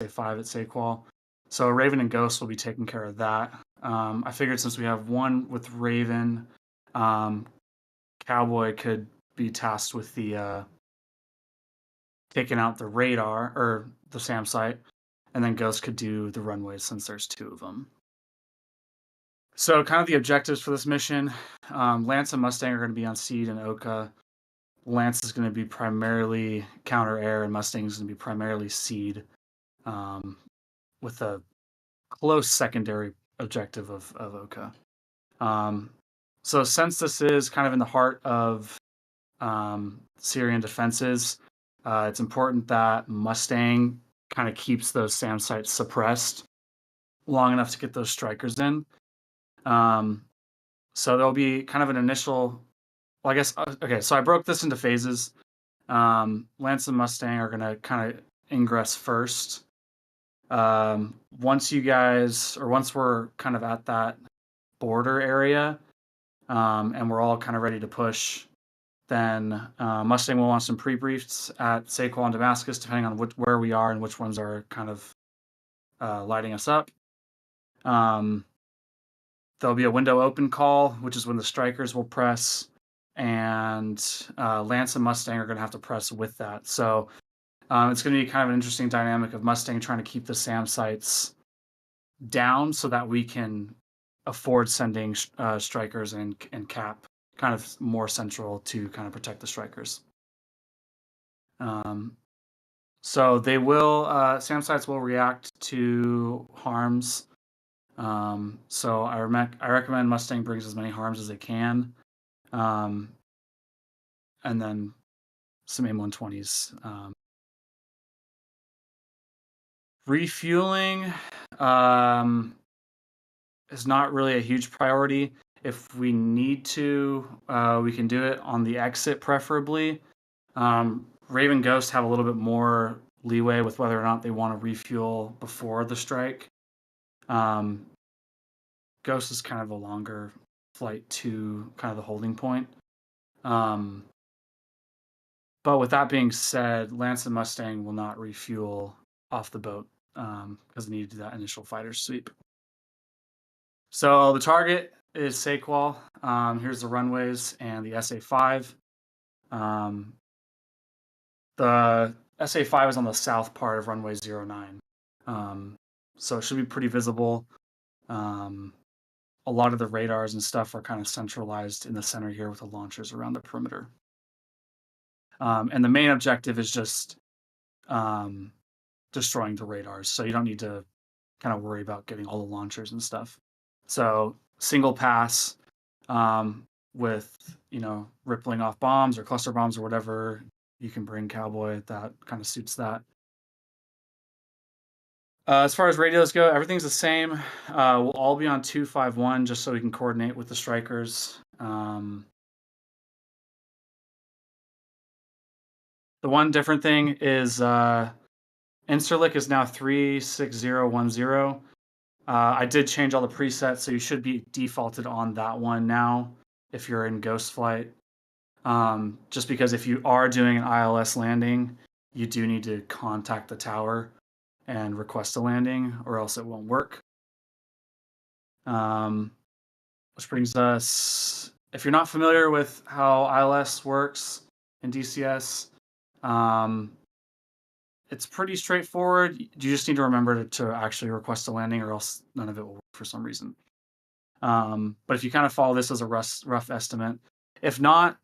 SA5 at Saqual. So Raven and Ghost will be taking care of that. I figured since we have one with Raven, Cowboy could be tasked with the taking out the radar or the SAM site, and then Ghost could do the runways since there's two of them. So kind of the objectives for this mission, Lance and Mustang are going to be on Seed and Oka. Lance is going to be primarily counter air, and Mustang is going to be primarily Seed, with a close secondary objective of Oka. So since this is kind of in the heart of Syrian defenses, it's important that Mustang kind of keeps those SAM sites suppressed long enough to get those strikers in. So there'll be kind of an initial, well, I guess, okay, so I broke this into phases. Lance and Mustang are going to kind of ingress first. Once we're kind of at that border area, and we're all kind of ready to push, then Mustang will want some pre-briefs at Saqual and Damascus, depending on where we are and which ones are kind of lighting us up. There'll be a window open call, which is when the strikers will press, and Lance and Mustang are going to have to press with that. So it's going to be kind of an interesting dynamic of Mustang trying to keep the SAM sites down so that we can afford sending strikers and cap kind of more central to kind of protect the strikers. So they will, SAM sites will react to harms. So I recommend Mustang brings as many harms as they can. And then some M120s. Refueling is not really a huge priority. If we need to, we can do it on the exit preferably. Raven Ghost have a little bit more leeway with whether or not they want to refuel before the strike. Ghost is kind of a longer flight to kind of the holding point. But with that being said, Lance and Mustang will not refuel off the boat because they need to do that initial fighter sweep. So the target is Saqual. Here's the runways and the SA5. The SA5 is on the south part of runway 09. So it should be pretty visible. A lot of the radars and stuff are kind of centralized in the center here with the launchers around the perimeter. And the main objective is just destroying the radars. So you don't need to kind of worry about getting all the launchers and stuff. So single pass with, rippling off bombs or cluster bombs or whatever you can bring Cowboy, that kind of suits that. As far as radios go, everything's the same. We'll all be on 251 just so we can coordinate with the strikers. The one different thing is Insterlick is now 36010. I did change all the presets, so you should be defaulted on that one now if you're in Ghost Flight. Just because if you are doing an ILS landing, you do need to contact the tower and request a landing, or else it won't work. Which brings us, if you're not familiar with how ILS works in DCS, it's pretty straightforward. You just need to remember to actually request a landing, or else none of it will work for some reason. But if you kind of follow this as a rough estimate, if not,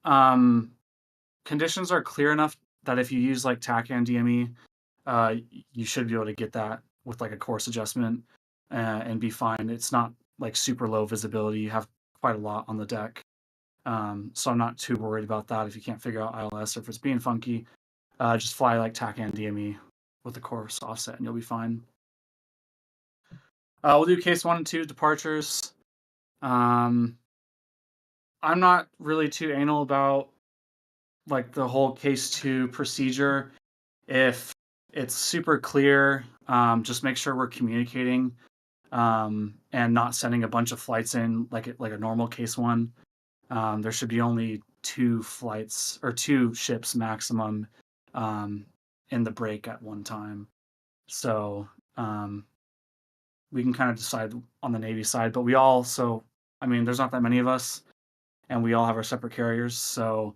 conditions are clear enough that if you use like TACAN DME, you should be able to get that with like a course adjustment and be fine. It's not like super low visibility. You have quite a lot on the deck. So I'm not too worried about that. If you can't figure out ILS or if it's being funky, just fly like TACAN DME with the course offset and you'll be fine. We'll do case 1 and 2 departures. I'm not really too anal about like the whole case 2 procedure. If it's super clear, just make sure we're communicating and not sending a bunch of flights in like a normal case 1. There should be only 2 flights or 2 ships maximum in the break at one time. So we can kind of decide on the Navy side, but we also, I mean, there's not that many of us, and we all have our separate carriers, so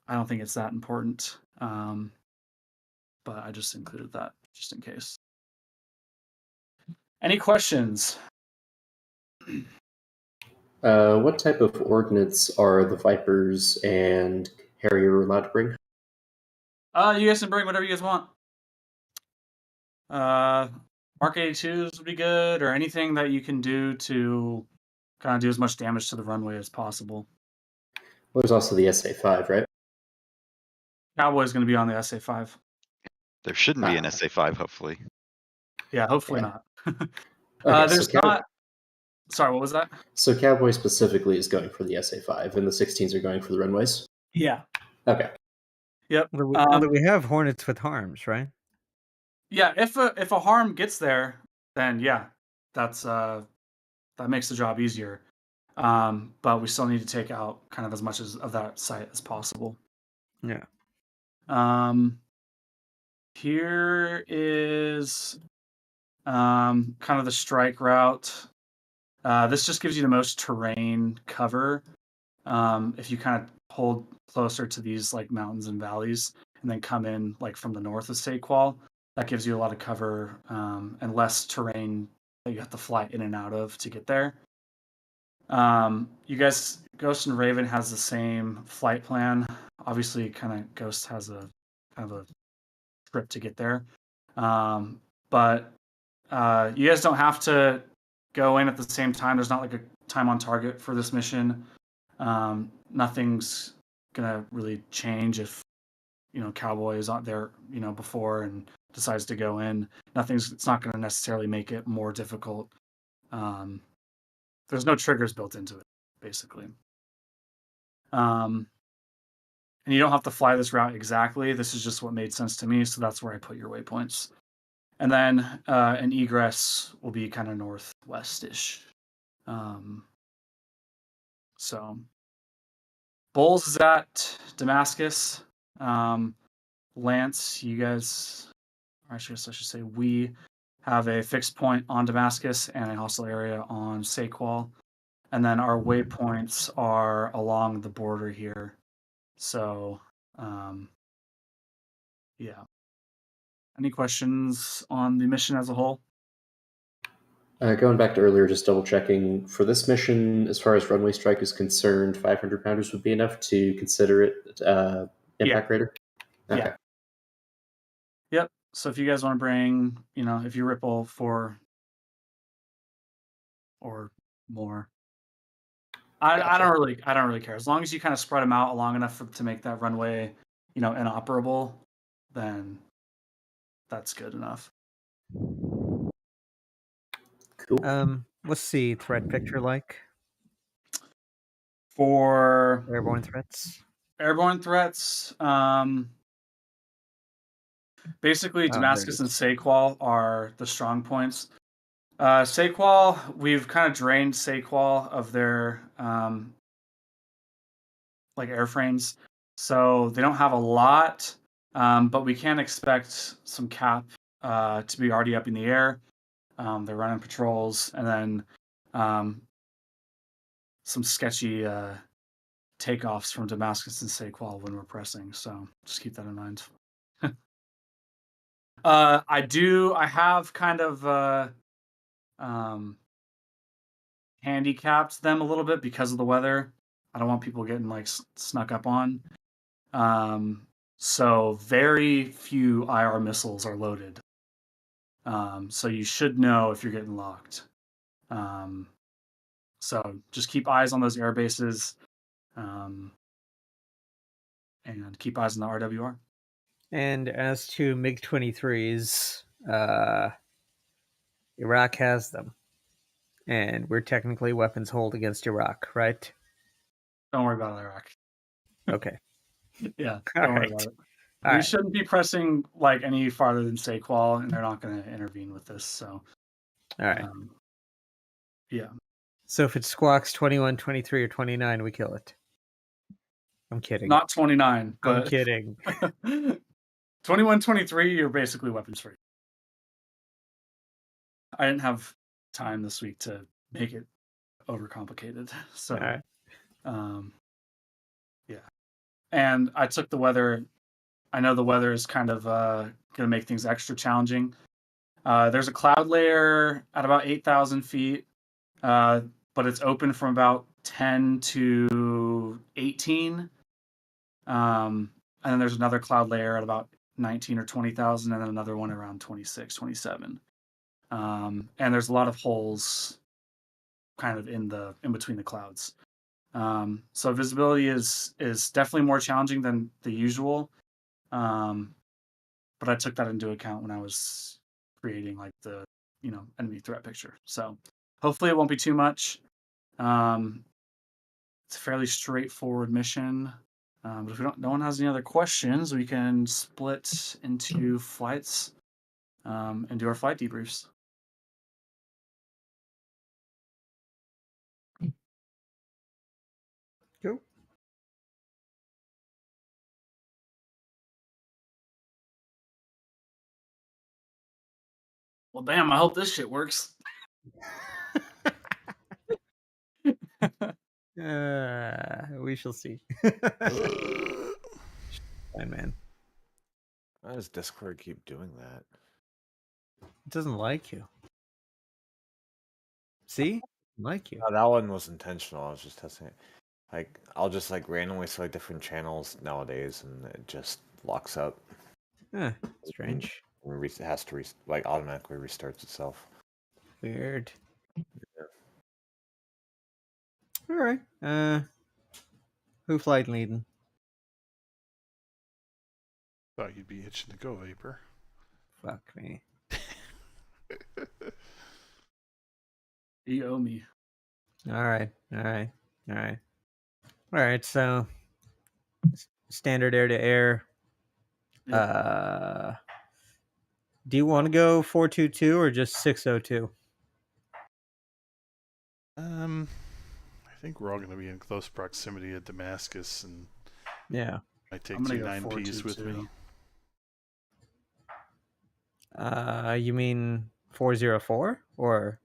I don't think it's that important. But I just included that just in case. Any questions? What type of ordnance are the Vipers and Harrier allowed to bring? You guys can bring whatever you guys want. Mark 82s would be good, or anything that you can do to kind of do as much damage to the runway as possible. Well, there's also the SA-5, right? Cowboy's going to be on the SA-5. There shouldn't be an SA-5, hopefully. Yeah, hopefully not. Okay, there's not. Sorry, what was that? So Cowboy specifically is going for the SA-5, and the 16s are going for the runways? Yeah. Okay. Yep. Although we have Hornets with harms, right? Yeah, if a harm gets there, then yeah, that's that makes the job easier. But we still need to take out kind of as much of that site as possible. Yeah. Here is kind of the strike route. This just gives you the most terrain cover. If you kind of hold closer to these like mountains and valleys and then come in like from the north of Saqual, that gives you a lot of cover and less terrain that you have to fly in and out of to get there. You guys, Ghost and Raven has the same flight plan. Obviously, kind of Ghost has a kind of a trip to get there. But you guys don't have to go in at the same time. There's not like a time on target for this mission. Nothing's gonna really change if Cowboy is out there before and decides to go in. It's not gonna necessarily make it more difficult. There's no triggers built into it, basically. And you don't have to fly this route exactly. This is just what made sense to me, so that's where I put your waypoints. And then an egress will be kind of northwest-ish. So Bowles is at Damascus. Lance, you guys, or I should say we have a fixed point on Damascus and a hostile area on Saqual. And then our waypoints are along the border here. So, yeah. Any questions on the mission as a whole? Going back to earlier, just double checking for this mission, as far as runway strike is concerned, 500 pounders would be enough to consider it impact raider? Okay. Yeah. Yep. So if you guys want to bring, if you ripple 4 or more, Gotcha. I don't really care. As long as you kind of spread them out long enough to make that runway, inoperable, then that's good enough. Cool. What's the threat picture like For airborne threats? Basically Damascus and Saqual are the strong points. Saqual, we've kind of drained Saqual of their like airframes, so they don't have a lot, but we can expect some cap to be already up in the air. They're running patrols, and then some sketchy takeoffs from Damascus and Saqual when we're pressing. So just keep that in mind. I have kind of handicapped them a little bit because of the weather. I don't want people getting like snuck up on. So very few IR missiles are loaded. So you should know if you're getting locked. So just keep eyes on those air bases, and keep eyes on the RWR. And as to MiG-23s, Iraq has them. And we're technically weapons hold against Iraq, right? Don't worry about Iraq. Okay. Yeah, don't worry about it. We shouldn't be pressing like any farther than Saqual, and they're not going to intervene with this. So, all right. Yeah. So if it squawks 21, 23, or 29, we kill it. I'm kidding. Not 29, but I'm kidding. 21, 23, you're basically weapons free. I didn't have time this week to make it overcomplicated. So, All right. yeah. And I took the weather. I know the weather is kind of going to make things extra challenging. There's a cloud layer at about 8,000 feet, but it's open from about 10 to 18. And then there's another cloud layer at about 19 or 20,000, and then another one around 26, 27. And there's a lot of holes kind of in between the clouds. So visibility is definitely more challenging than the usual. But I took that into account when I was creating like the enemy threat picture. So hopefully it won't be too much. It's a fairly straightforward mission. But if no one has any other questions, we can split into flights and do our flight debriefs. Cool. Well, damn, I hope this shit works. We shall see. Fine, man. Why does Discord keep doing that? It doesn't like you. See? Like you. No, that one was intentional. I was just testing it. Like, I'll just like randomly select different channels nowadays, and it just locks up. Strange. It has to like automatically restarts itself. Weird. All right. Who flight leading? Thought you'd be itching to go, Vapor. Fuck me. You owe me. All right. So standard air to air. Yep. Do you want to go 422 or just 602? I think we're all going to be in close proximity at Damascus, and Yeah. I take I'm gonna two go 9Ps with me. 422. You mean 404 or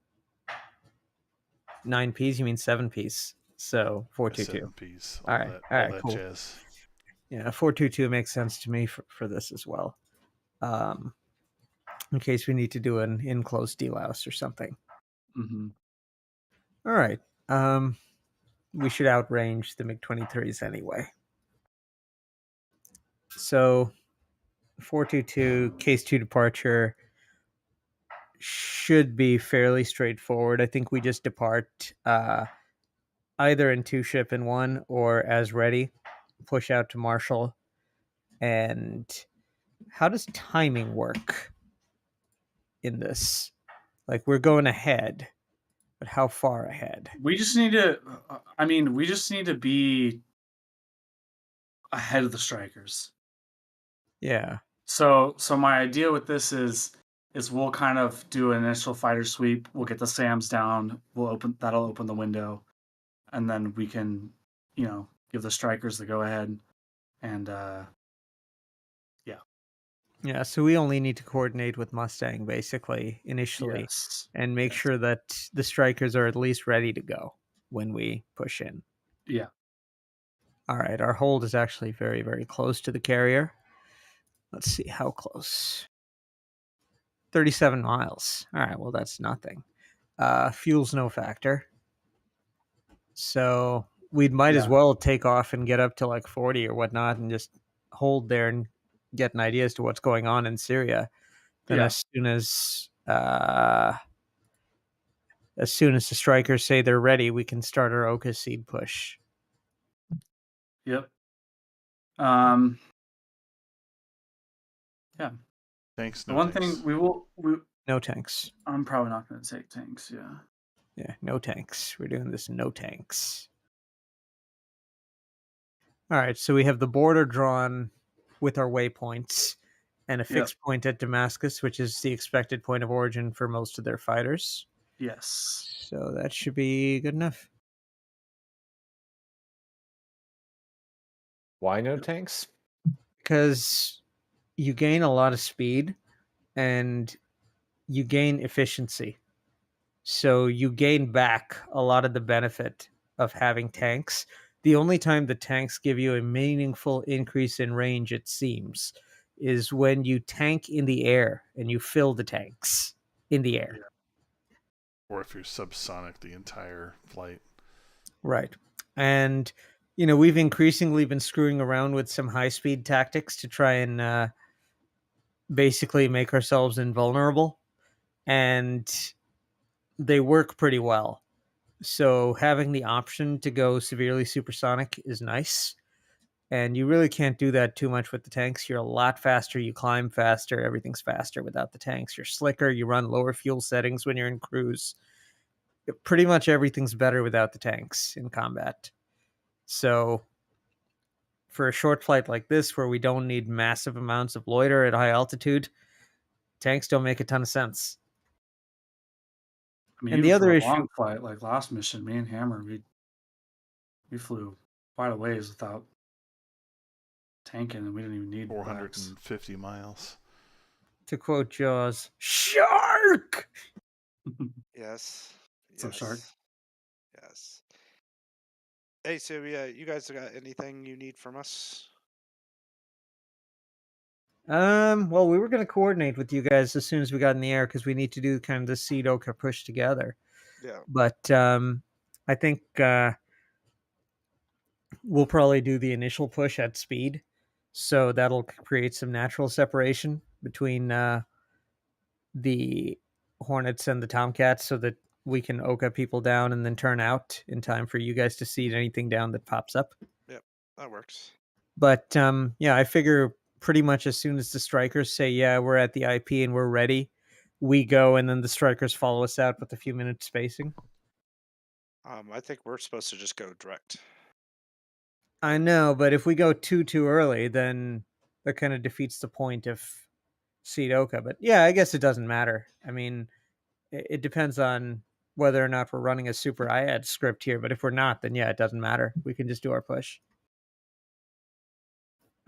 9Ps? You mean 7Ps? So 422. 7Ps. All right, that cool. jazz. Yeah, 422 makes sense to me for this as well. In case we need to do an in-close delouse or something. Mm-hmm. All right. We should outrange the MiG-23s anyway. So 422 case 2 departure should be fairly straightforward. I think we just depart either in 2 ship in 1 or as ready, push out to Marshall. And how does timing work in this? Like, we're going ahead, but how far ahead? We just need to. We just need to be ahead of the strikers. Yeah. So my idea with this is we'll kind of do an initial fighter sweep. We'll get the SAMs down. That'll open the window, and then we can, give the strikers the go ahead, and Yeah, so we only need to coordinate with Mustang basically initially yes, and make sure that the strikers are at least ready to go when we push in. yeah, All right, our hold is actually very, very close to the carrier. Let's see how close. 37 miles. All right, well, that's nothing. Fuel's no factor. So we might as Yeah. well take off and get up to like 40 or whatnot and just hold there and get an idea as to what's going on in Syria. Then Yeah. as soon as the strikers say they're ready, we can start our Oka seed push. Yep. Yeah. Thanks. The No one thanks. thing No tanks. I'm probably not going to take tanks. Yeah. Yeah, no tanks. We're doing this no tanks. All right, so we have the border drawn with our waypoints and a fixed point at Damascus, which is the expected point of origin for most of their fighters. Yes. So that should be good enough. Why no tanks? Because you gain a lot of speed, and you gain efficiency. So you gain back a lot of the benefit of having tanks. The only time the tanks give you a meaningful increase in range, it seems, is when you tank in the air and you fill the tanks in the air. Or if you're subsonic the entire flight. Right. And, we've increasingly been screwing around with some high-speed tactics to try and basically make ourselves invulnerable. And they work pretty well. So having the option to go severely supersonic is nice. And you really can't do that too much with the tanks. You're a lot faster. You climb faster. Everything's faster without the tanks. You're slicker. You run lower fuel settings when you're in cruise. Pretty much everything's better without the tanks in combat. So for a short flight like this, where we don't need massive amounts of loiter at high altitude, tanks don't make a ton of sense. I mean, And even the for other a issue, long flight, like last mission, me and Hammer, we flew quite a ways without tanking, and we didn't even need wax. 450 miles. to quote Jaws, shark! Yes. What's up, Shark? Yes. Hey, Syria, you guys got anything you need from us? Well, we were going to coordinate with you guys as soon as we got in the air because we need to do kind of the seed Oka push together. Yeah. But I think we'll probably do the initial push at speed. So that'll create some natural separation between the Hornets and the Tomcats so that we can Oka people down and then turn out in time for you guys to seed anything down that pops up. Yep, that works. But yeah, I figure pretty much as soon as the strikers say, yeah, we're at the IP and we're ready, we go, and then the strikers follow us out with a few minutes spacing. I think we're supposed to just go direct. I know, but if we go too early, then that kind of defeats the point of Seed Oka. But yeah, I guess it doesn't matter. I mean, it depends on whether or not we're running a super IAD script here. But if we're not, then yeah, it doesn't matter. We can just do our push.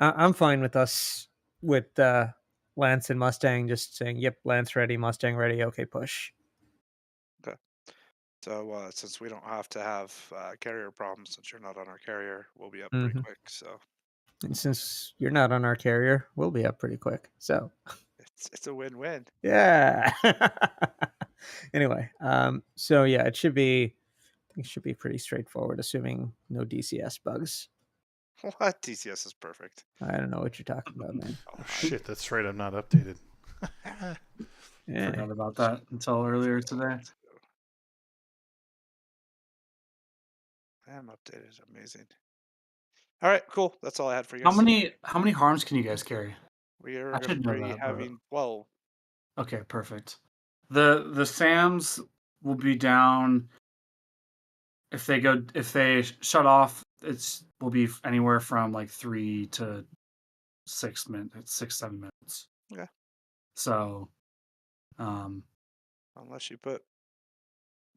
I'm fine with us with Lance and Mustang just saying, "Yep, Lance ready, Mustang ready. Okay, push." Okay. So since we don't have to have carrier problems, since you're not on our carrier, we'll be up pretty quick. So And since you're not on our carrier, we'll be up pretty quick. So it's a win-win. yeah. Anyway, so yeah, it should be pretty straightforward, assuming no DCS bugs. What? DCS is perfect. I don't know what you're talking about, man. Oh, shit, that's right. I'm not updated. Yeah. Forgot about that until earlier today. I am updated. Amazing. All right, cool. That's all I had for you. How many harms can you guys carry? We are I going should to know be that, but- having 12. Okay, perfect. The SAMs will be down if they shut off. Will be anywhere from like 3 to 6 minutes, 7 minutes. Okay. So, Unless you put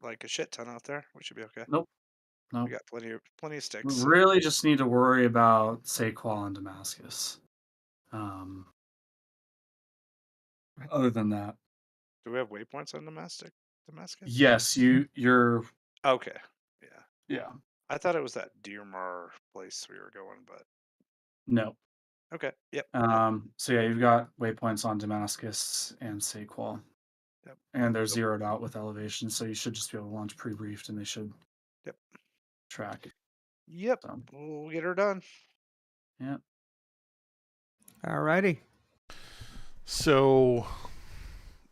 like a shit ton out there, we should be okay. Nope. We got plenty of sticks. we really just need to worry about Saqual and Damascus. Other than that, Do we have waypoints on Damascus? yes, you're Okay. Yeah. yeah. I thought it was that Dearmar place we were going, but No. okay. Yep. So yeah, you've got waypoints on Damascus and Saqual. Yep. And they're zeroed out with elevation, so you should just be able to launch pre-briefed, and they should track it. Yep. So, We'll get her done. yeah. Alrighty. So,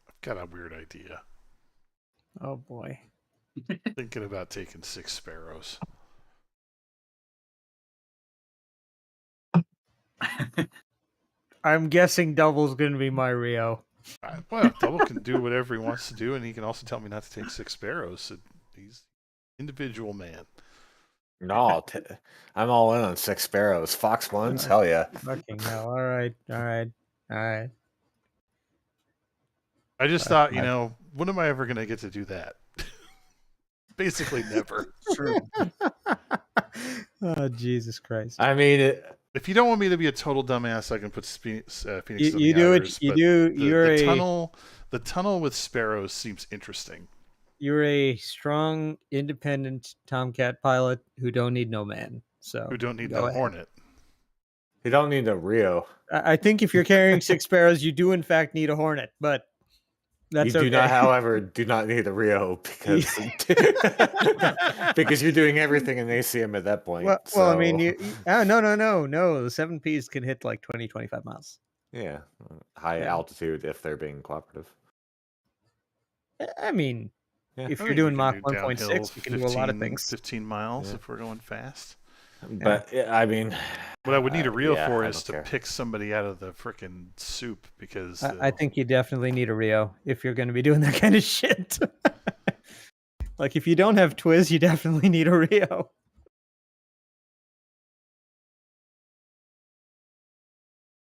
I've got a weird idea. Oh boy. Thinking about taking 6 sparrows. I'm guessing Double's going to be my Rio. Well, Double can do whatever he wants to do, and he can also tell me not to take 6 sparrows. So he's an individual man. No, I'm all in on 6 sparrows. Fox ones, hell yeah. Fucking hell. All right. I just thought, when am I ever going to get to do that? Basically, never. True. Oh, Jesus Christ. I mean, If you don't want me to be a total dumbass, I can put Phoenix on You the do others, it. You but do. The, You're the a tunnel, The tunnel with sparrows seems interesting. You're a strong, independent Tomcat pilot who don't need no man. So Who don't need go no ahead. Hornet. You don't need a Rio. I think if you're carrying 6 sparrows, you do in fact need a Hornet, but that's You do okay. not, however, do not need a Rio because because you're doing everything in ACM at that point. Well, I mean, so- no. The 7Ps can hit like 20, 25 miles. yeah, high Yeah. altitude if they're being cooperative. I mean, Yeah. if I you're think we doing can Mach do 1.6, downhill you can do a lot of things. 15 miles Yeah. if we're going fast. But I mean, What I would need a Rio yeah, for I is don't to care. pick somebody out of the frickin' soup because I think you definitely need a Rio if you're going to be doing that kind of shit. Like, if you don't have Twiz, you definitely need a Rio.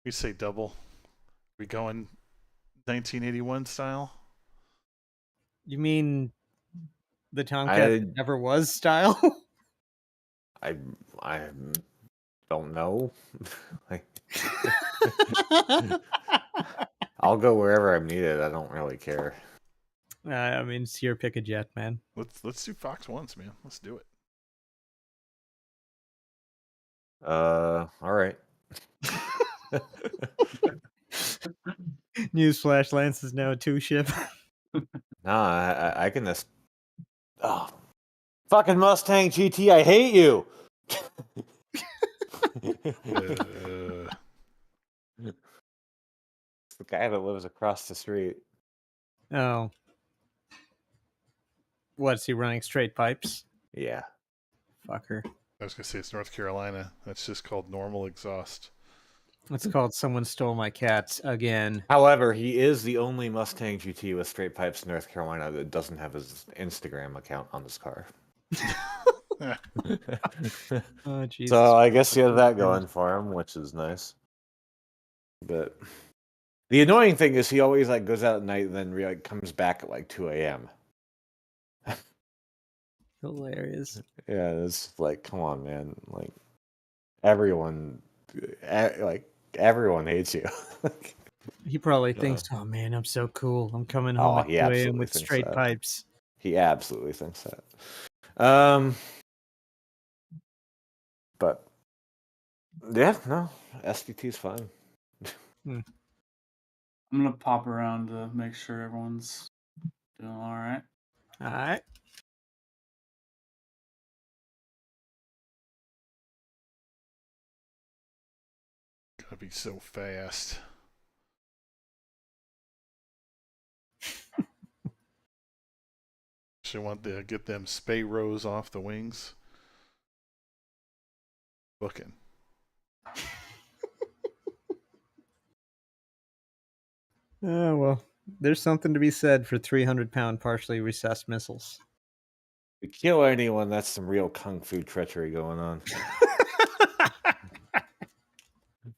we say double. We going 1981 style? You mean the Tomcat that never was style? I don't know. Like, I'll go wherever I'm needed. I don't really care. I mean, it's your pick a jet, man. Let's do Fox once, man. Let's do it. All right. Newsflash: Lance is now a 2-ship. Nah, I can just. Oh, fucking Mustang GT! I hate you. It's the guy that lives across the street. Oh. What's he running straight pipes? Yeah. Fucker. I was gonna say it's North Carolina. That's just called normal exhaust. It's called Someone Stole My Cat again. However, he is the only Mustang GT with straight pipes in North Carolina that doesn't have his Instagram account on his car. Oh, Jesus. So I guess he has that going for him, which is nice. But the annoying thing is he always like goes out at night and then like comes back at like 2 a.m. Hilarious. Yeah, it's like, come on, man. Like everyone hates you. He probably thinks, "Oh man, I'm so cool. I'm coming home at he 2 a.m. absolutely with thinks straight that. pipes." He absolutely thinks that. But yeah, no, SDT's fine. I'm gonna pop around to make sure everyone's doing all right. All right. Gotta be so fast. She want to get them spay rows off the wings. Booking. Oh, well, there's something to be said for 300-pound partially recessed missiles. If you kill anyone, that's some real kung fu treachery going on.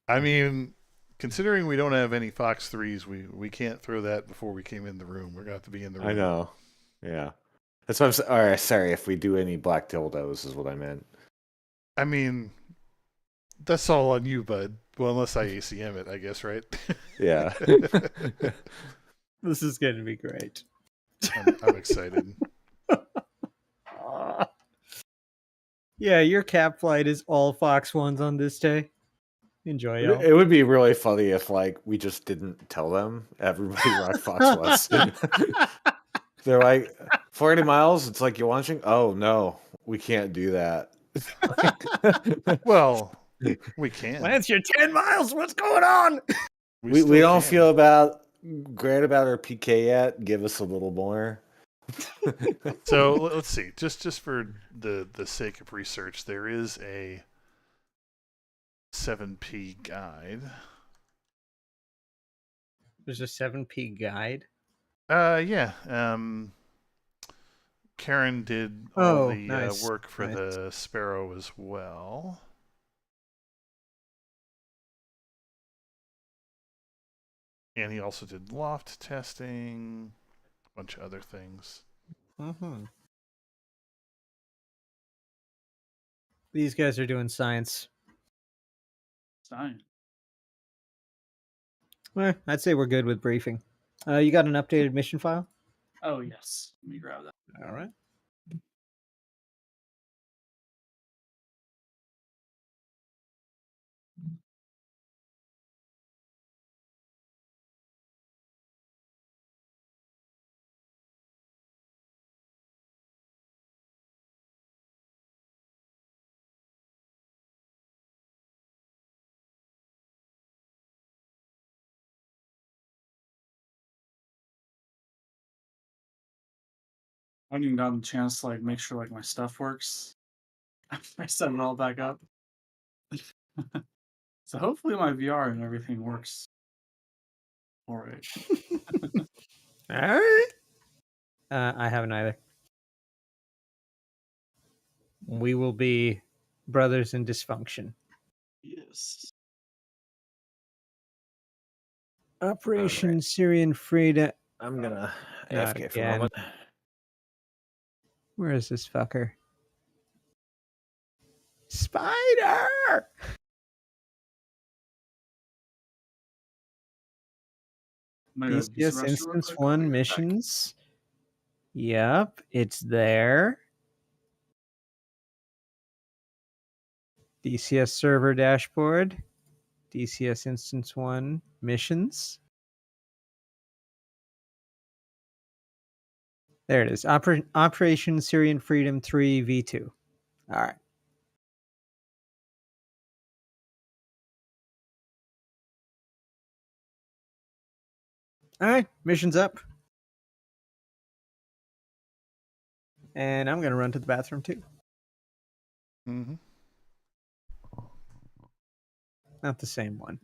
I mean, considering we don't have any Fox 3s, we can't throw that before we came in the room. We're going to have to be in the room. I know. Yeah. That's what I'm saying. All right, sorry, if we do any black dildos is what I meant. I mean, that's all on you, bud. Well, unless I ACM it, I guess, right? Yeah. This is going to be great. I'm excited. Yeah, your cap flight is all Fox 1s on this day. Enjoy, y'all. It would be really funny if like we just didn't tell them everybody rock Fox was. They're like 40 miles. It's like you're launching. Oh no, we can't do that. Well, we can. Lance, you're 10 miles. What's going on? We still don't can. feel great about our PK yet. Give us a little more. So let's see. Just for the sake of research, there is a 7P guide. There's a 7P guide. Yeah. Karen did all the nice. work for Nice. the Sparrow as well. And he also did loft testing, a bunch of other things. Mm-hmm. These guys are doing science. Fine. Well, I'd say we're good with briefing. You got an updated mission file? Oh yes, let me grab that. All right. I haven't even gotten a chance to like make sure like my stuff works. I set it all back up. So hopefully my VR and everything works. All right. All right. I haven't either. We will be brothers in dysfunction. Yes. Operation Syrian Freedom. I'm gonna Not AFK for a again. moment. Where is this fucker? Spider! I'm gonna use the DCS restroom real Instance quick, I'll 1 be right back. missions. Yep, it's there. DCS server dashboard. DCS Instance 1 missions. There it is. Operation Syrian Freedom 3 V2. All right. All right, mission's up. And I'm going to run to the bathroom too. Mm-hmm. Not the same one.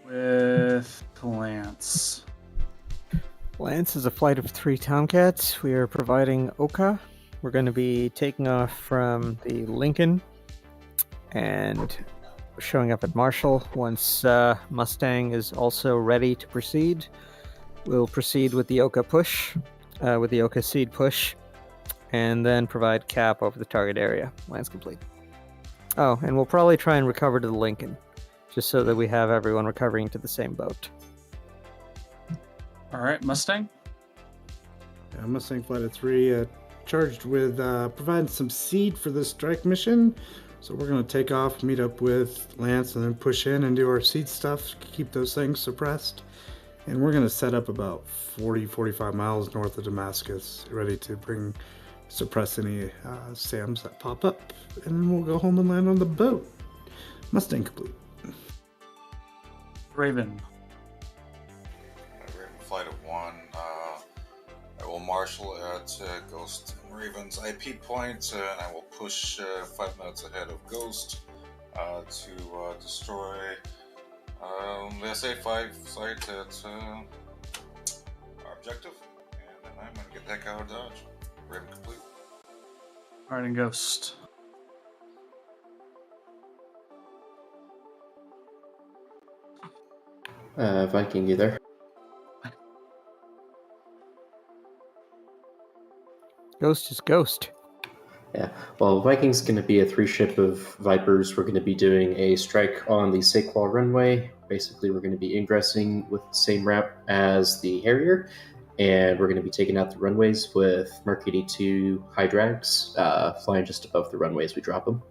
with Lance. Lance is a flight of 3 Tomcats. We are providing Oka. We're going to be taking off from the Lincoln and showing up at Marshall. Once Mustang is also ready to proceed, we'll proceed with the Oka push, with the Oka seed push, and then provide cap over the target area. Land's complete. Oh, and we'll probably try and recover to the Lincoln, just so that we have everyone recovering to the same boat. All right, Mustang. Yeah, Mustang Flight of 3 charged with providing some seed for this strike mission. So we're going to take off, meet up with Lance, and then push in and do our seed stuff, keep those things suppressed. And we're going to set up about 40-45 miles north of Damascus, ready to suppress any SAMs that pop up. And then we'll go home and land on the boat. Mustang complete. Raven. Raven Flight of 1. I will marshal at Ghost and Raven's IP point, and I will push 5 minutes ahead of Ghost to destroy the SA5 site at our objective, and then I'm going to get the heck out of Dodge. Raven complete. All right, and Ghost. Viking, you there? Ghost is Ghost. Yeah. Well, Viking's going to be a 3-ship of Vipers. We're going to be doing a strike on the Saqual runway. Basically, we're going to be ingressing with the same route as the Harrier, and we're going to be taking out the runways with Merc 82 high drags, flying just above the runways we drop them.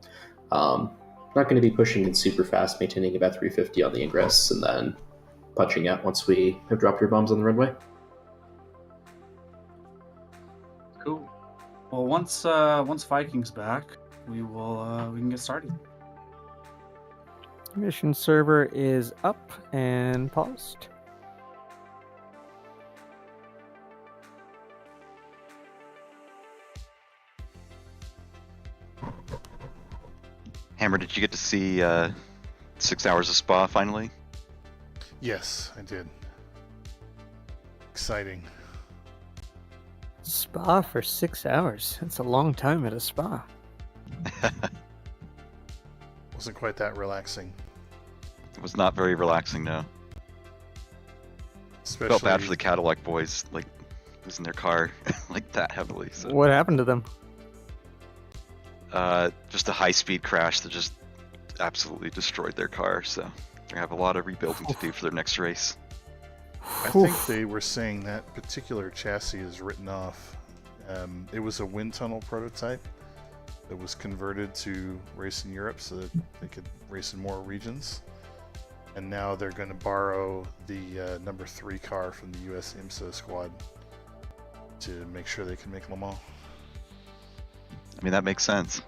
Not going to be pushing in super fast, maintaining about 350 on the ingress, and then punching out once we have dropped your bombs on the runway. Cool. Well, once Viking's back, we can get started. Mission server is up and paused. Hammer, did you get to see 6 hours of spa finally? Yes, I did. Exciting. Spa for 6 hours. That's a long time at a spa. Wasn't quite that relaxing. It was not very relaxing, no. Especially Felt bad for the Cadillac boys, like losing their car like that heavily. So. What happened to them? Just a high-speed crash that just absolutely destroyed their car. So they have a lot of rebuilding to do for their next race. I think they were saying that particular chassis is written off. It was a wind tunnel prototype that was converted to race in Europe so that they could race in more regions. And now they're going to borrow the number 3 car from the US IMSA squad to make sure they can make Le Mans. I mean, that makes sense.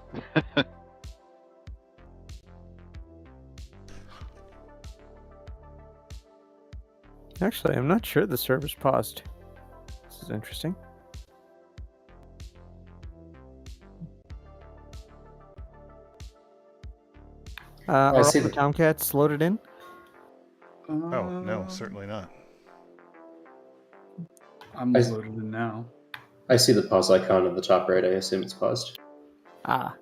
Actually, I'm not sure the server's paused. This is interesting. Are all see the the- Tomcats loaded in? Oh, no, certainly not. I'm loaded in now. I see the pause icon in the top right. I assume it's paused. Ah.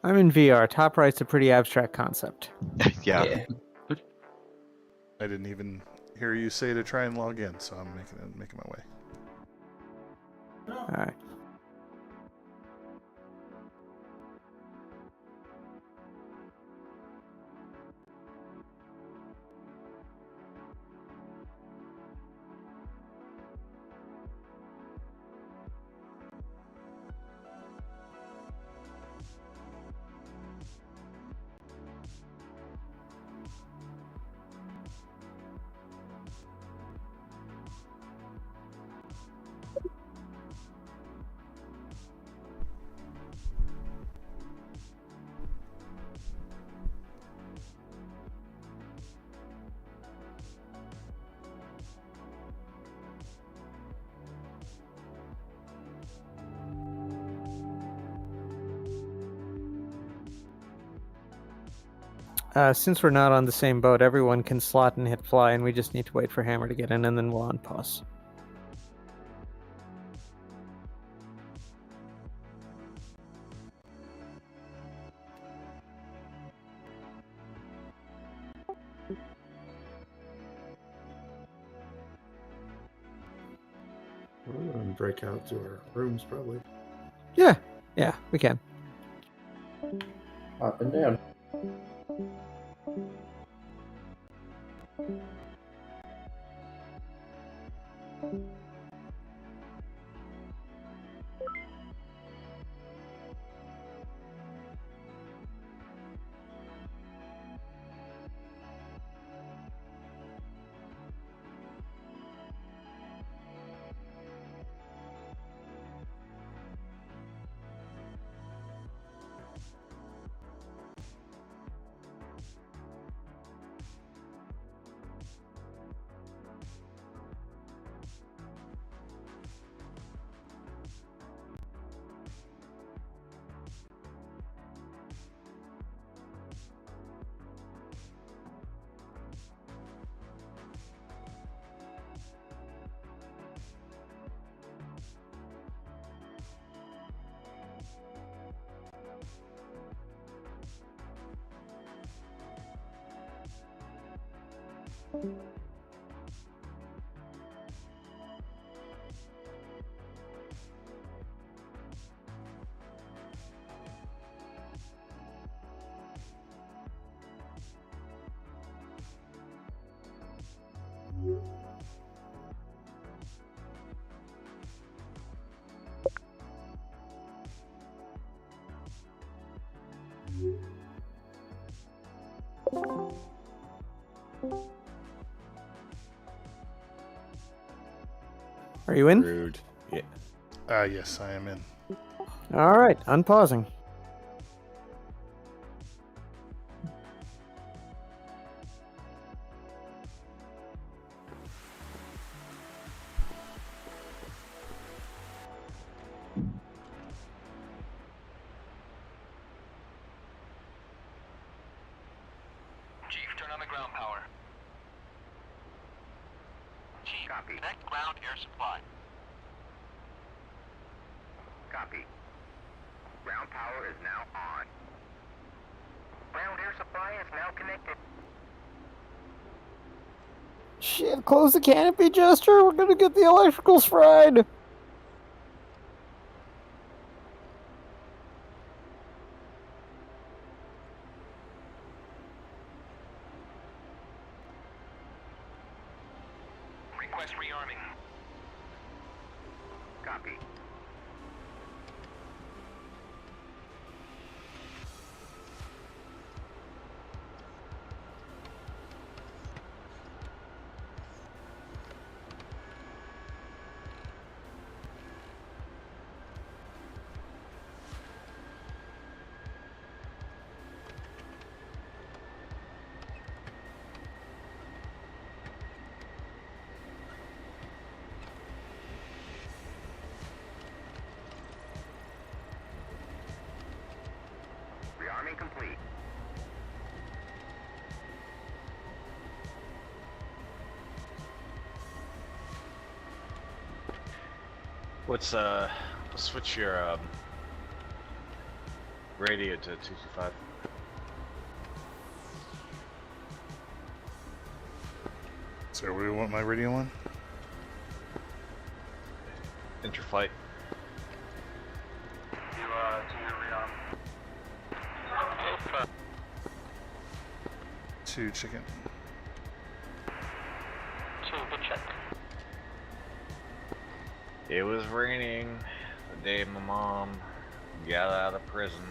I'm in VR. Top right's a pretty abstract concept. Yeah. I didn't even hear you say to try and log in, so I'm making my way. Alright. Since we're not on the same boat, everyone can slot and hit fly, and we just need to wait for Hammer to get in, and then we'll unpause. We're gonna break out to our rooms, probably. Yeah, we can. Up and down. Are you in? Rude. Yeah. Yes, I am in. All right, unpausing. Chief, turn on the ground power. Chief, copy. Connect ground air supply. Copy. Ground power is now on. Ground air supply is now connected. Shit, close the canopy, Jester. We're gonna get the electricals fried. Request rearming. Copy. Rearming complete. Let's switch your radio to 225. So, where do you want my radio on? Interflight. Two chicken. Two, good check. It was raining the day my mom got out of prison.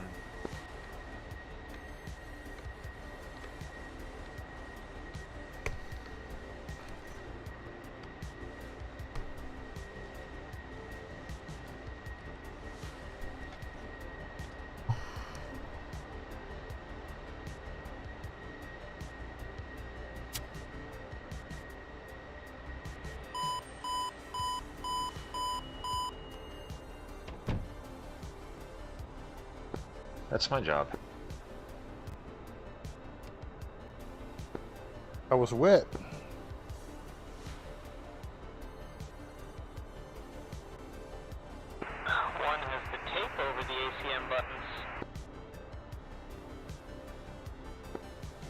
That's my job. I was wet. One has the tape over the ACM buttons.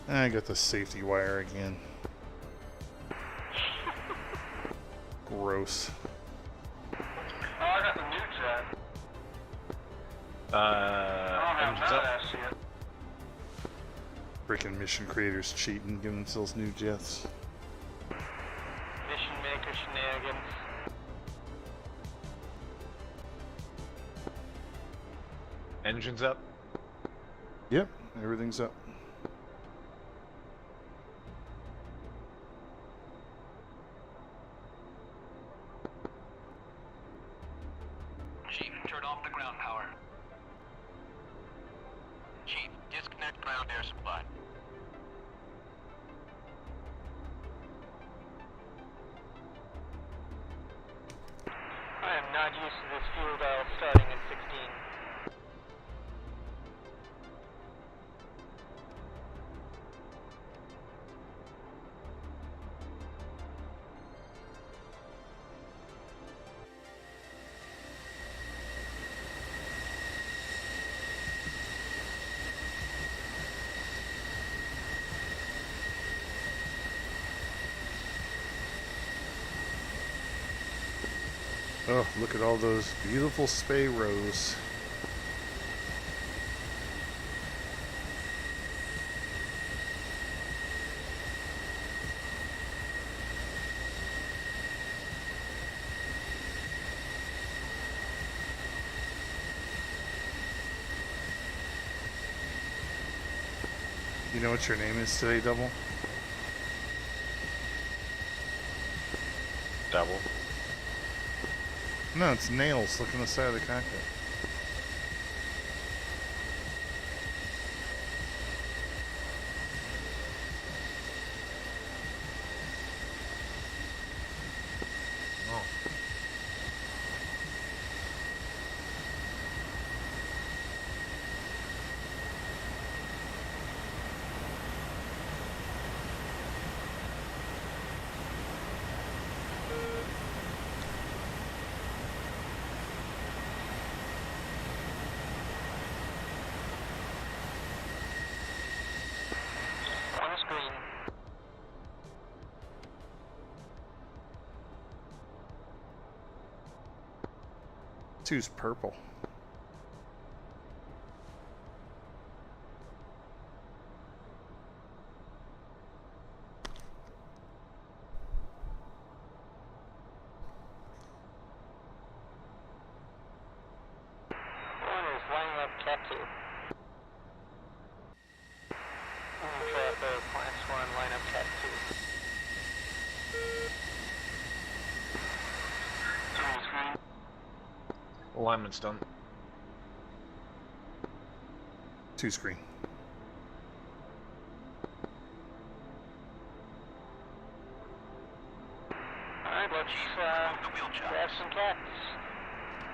I got the safety wire again. Gross. Oh, I got the new jet. Engines up. Yet. Freaking mission creators cheating, giving themselves new jets. Mission maker shenanigans. Engines up. Yep, everything's up. Chief, turn off the ground power. Chief, disconnect ground air supply. I am not used to this fuel dial starting at 16. Oh, look at all those beautiful spay rows. You know what your name is today, Double? Double. No, it's Nails. Look on the side of the cockpit. Oh. One is green. Two's purple. One is lining up Cat 2. Traffic, class 1, line up Cat 2. Alignment's done. Two screen. Alright, let's grab some cats.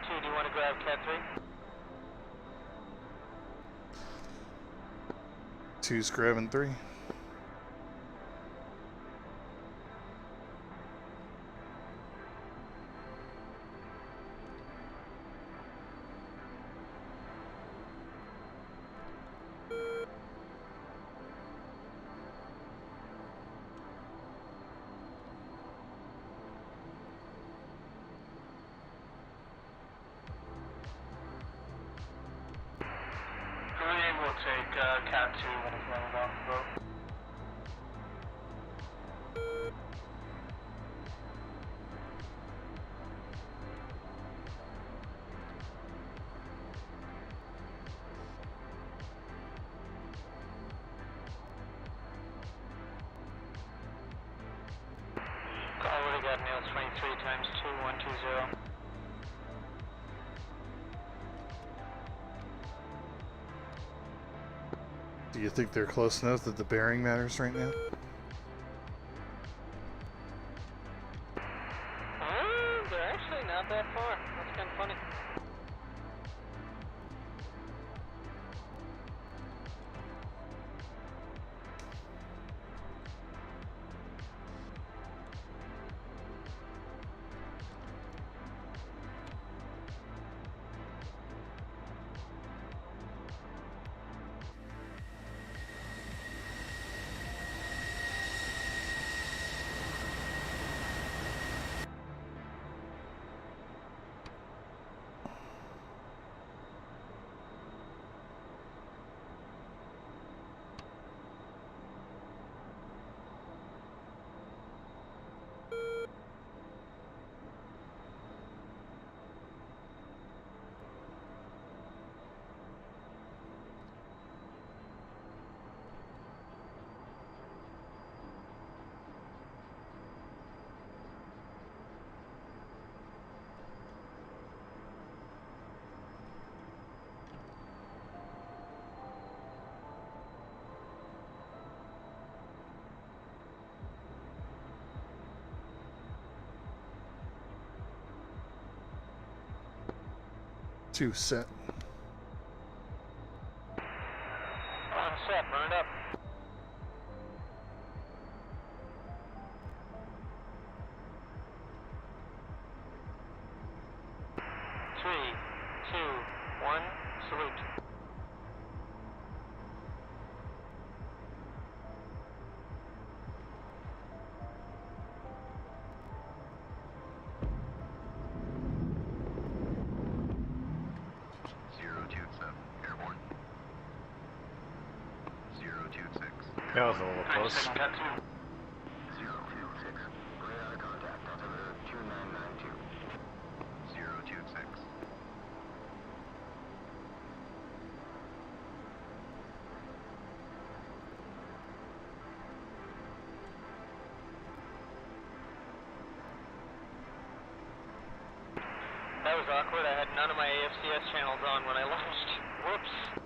2, do you want to grab Cat 3? Two's grabbing 3. We'll take Cat 2 when it's landed off the boat. Already got nails 23 times 2, 120. Do you think they're close enough that the bearing matters right now? They're actually not that far. That's kind of funny. 2 set. Set, burn it up. Three, two, one, salute. That was a little close. That was awkward. I had none of my AFCS channels on when I launched. Whoops.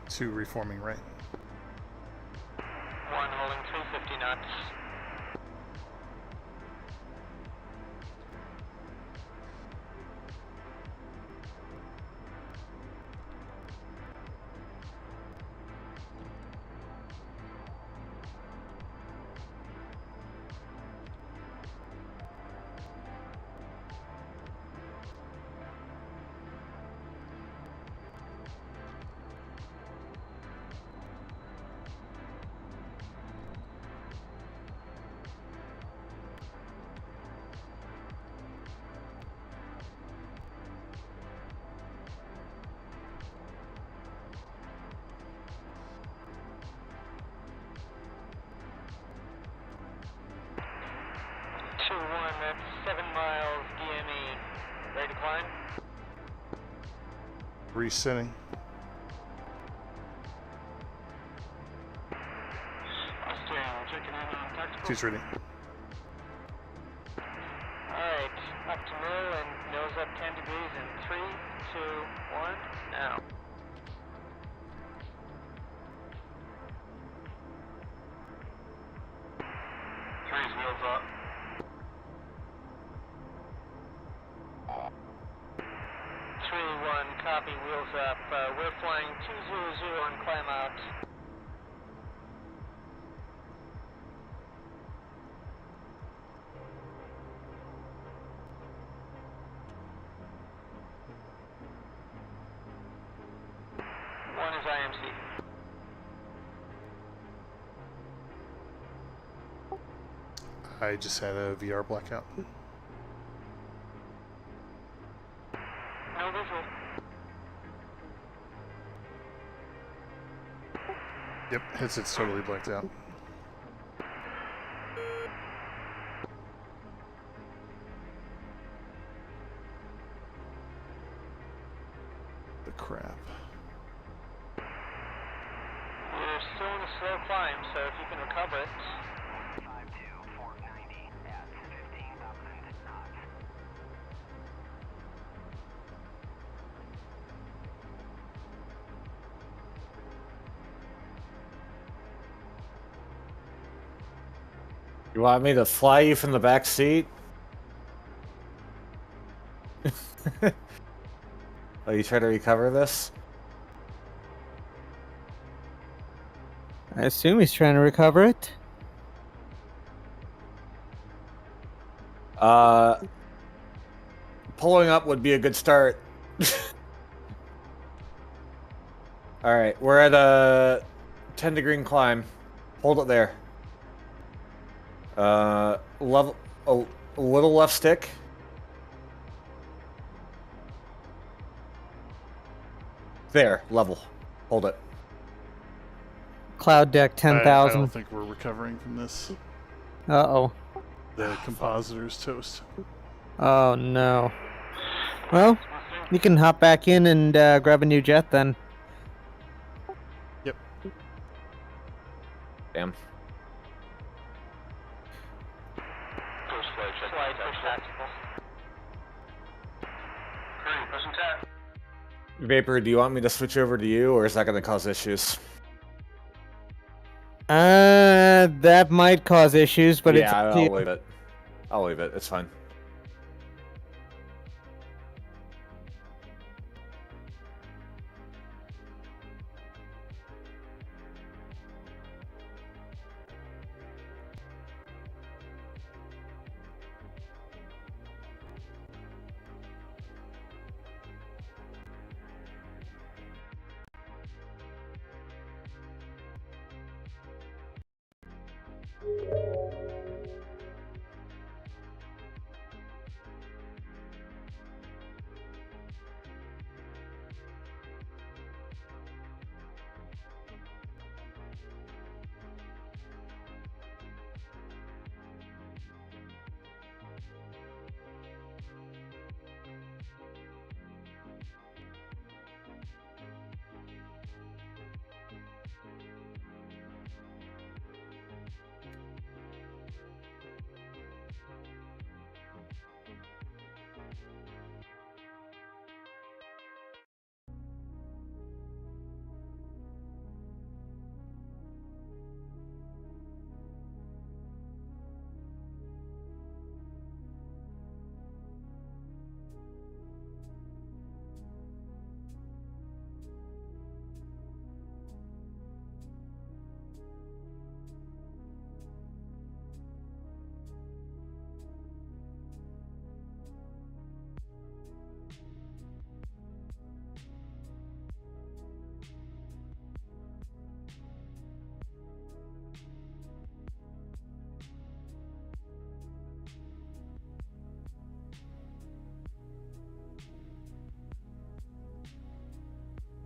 Two reforming right. One holding 350 knots. That's 7 miles DME. Ready to climb? Resetting. Checking in on tactical. Two's ready. Alright, up to mill and nose up 10 degrees in 3, 2, 1, now. Three's wheels up. 3-1, copy, wheels up. We're flying 200 on climb out. One is IMC. I just had a VR blackout. No visual. Yep, headset's totally blacked out. The crap. We're still in a slow climb, so if you can recover it. You want me to fly you from the back seat? Oh, you try to recover this? I assume he's trying to recover it. Pulling up would be a good start. Alright, we're at a 10-degree climb. Hold it there. Level a little left stick. There, level. Hold it. Cloud deck I 10,000. don't think we're recovering from this. Uh-oh. The compositor's toast. Oh, no. Well, you can hop back in and grab a new jet then. Yep. Damn. Slide, push tactical. Current, pushing tap. Vapor, do you want me to switch over to you, or is that going to cause issues? That might cause issues, but it's yeah, I'll leave it. I'll leave it. It's fine.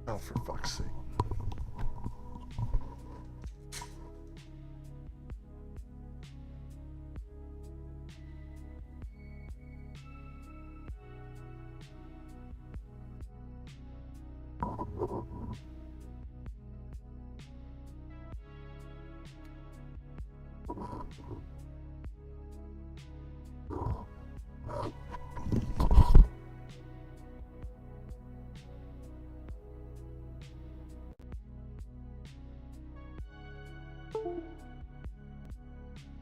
Oh, for fuck's sake.